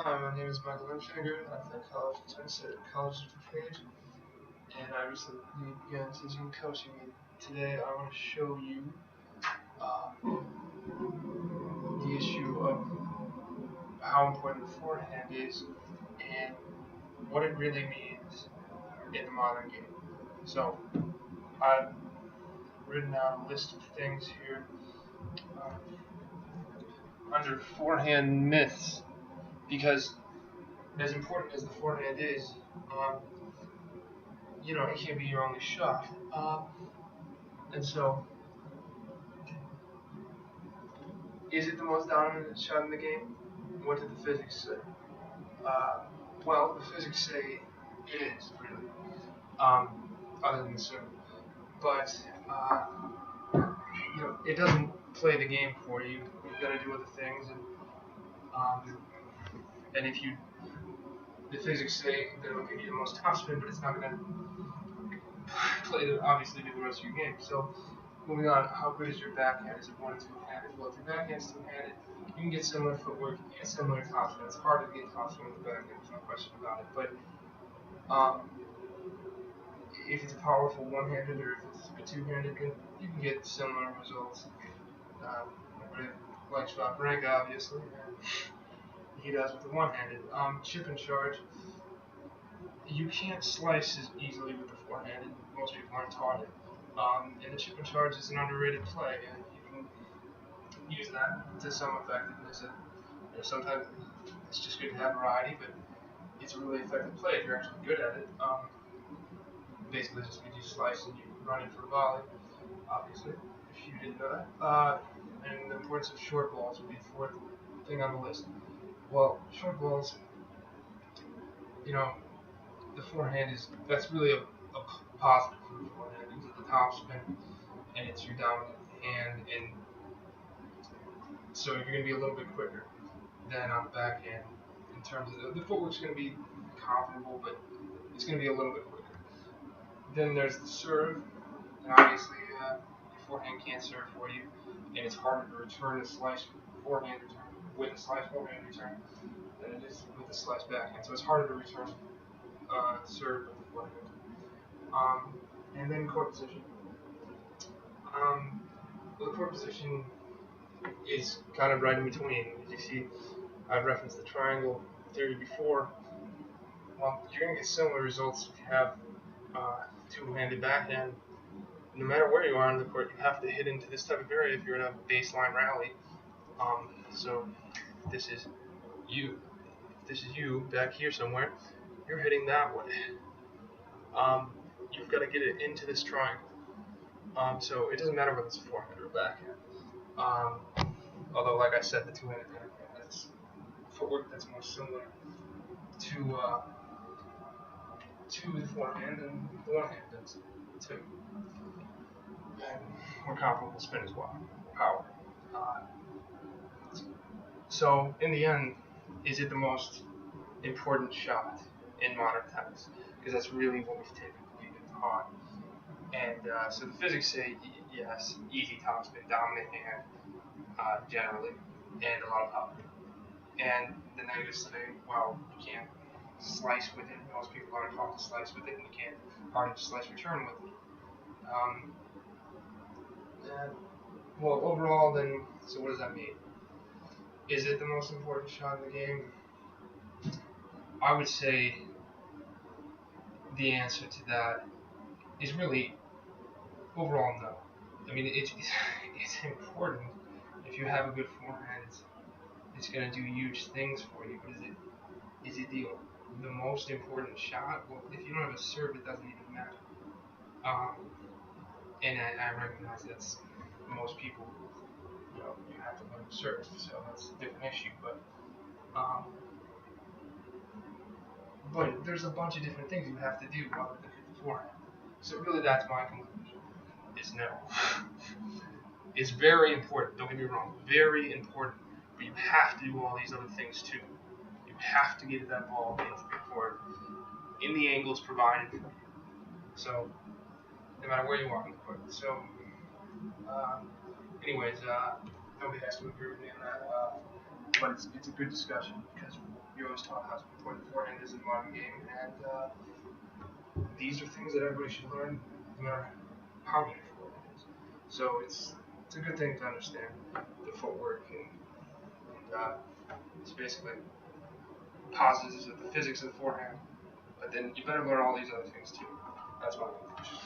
Hi, my name is Michael Limfinger. I play college tennis at College of Forehand, and I recently began teaching coaching. And today I want to show you the issue of how important the forehand is and what it really means in the modern game. So I've written out a list of things here under forehand myths because as important as the forehand is, um, it can't be your only shot. And so is it the most dominant shot in the game? What did the physics say? Uh, well, the physics say it is, really, other than the serve. But, it doesn't play the game for you. You've got to do other things. And if you, the physics say that it'll give you the most topspin, but it's not going to obviously do the rest of your game. So, moving on, how good is your backhand? Is it one or two-handed? Well, if your backhand's two-handed, you can get similar footwork and similar topspin. It's harder to get topspin with the backhand, there's no question about it. But if it's a powerful one-handed or if it's a two-handed, you can get similar results. Everybody likes Rob Rank, obviously, and he does with the one-handed. Chip and charge, you can't slice as easily with the four-handed. Most people aren't taught it. And the chip and charge is an underrated play, and you can use that to some effectiveness. Sometimes it's just good to have variety, but it's a really effective play if you're actually good at it. Basically, just means you slice and you run it for a volley, obviously, if you didn't know that. And the importance of short balls would be the fourth thing on the list. Well, short balls, the forehand that's really a positive for the forehand. It's at the top spin, and it's your dominant hand, and so you're going to be a little bit quicker than on the backhand in terms of the footwork's going to be comparable, but it's going to be a little bit quicker. Then there's the serve, and obviously your forehand can't serve for you, and it's harder to return a slice forehand return with a slice forehand return than it is with a slice backhand. So it's harder to return serve with the forehand. And then court position. The court position is kind of right in between. As you see, I've referenced the triangle theory before. Well, you're going to get similar results if you have two-handed backhand. No matter where you are on the court, you have to hit into this type of area if you're in a baseline rally. So this is you. This is you back here somewhere. You're hitting that way. You've got to get it into this triangle. So it doesn't matter whether it's a forehand or a backhand. Although, like I said, the two-handed backhand has footwork that's more similar to the forehand and the one-hand does too. And more comparable spin as well, power. So in the end, is it the most important shot in modern tennis? Because that's really what we've typically been taught. And so the physics say yes, easy topspin, dominant hand generally, and a lot of power. And the negatives say, well, you can't slice with it. Most people aren't taught to slice with it, and you can't hardly slice return with it. Well, overall, then, so what does that mean? Is it the most important shot in the game? I would say the answer to that is really overall no. I mean, it's important. If you have a good forehand, it's going to do huge things for you. But is it the most important shot? Well, if you don't have a serve, it doesn't even matter. And I recognize that's most people. You have to learn to serve, so that's a different issue. But there's a bunch of different things you have to do other than hit the forehand. So really, that's my conclusion. Is no. It's very important. Don't get me wrong, very important. But you have to do all these other things too. You have to get that ball into the court in the angles provided for you. So no matter where you are on the court. So, anyways, nobody has to agree with me on that. but it's a good discussion because we always talk how important forehand is in the modern game, and these are things that everybody should learn no matter how good your forehand is. So it's a good thing to understand the footwork and it's basically positives of the physics of the forehand. But then you better learn all these other things too. That's my conclusion.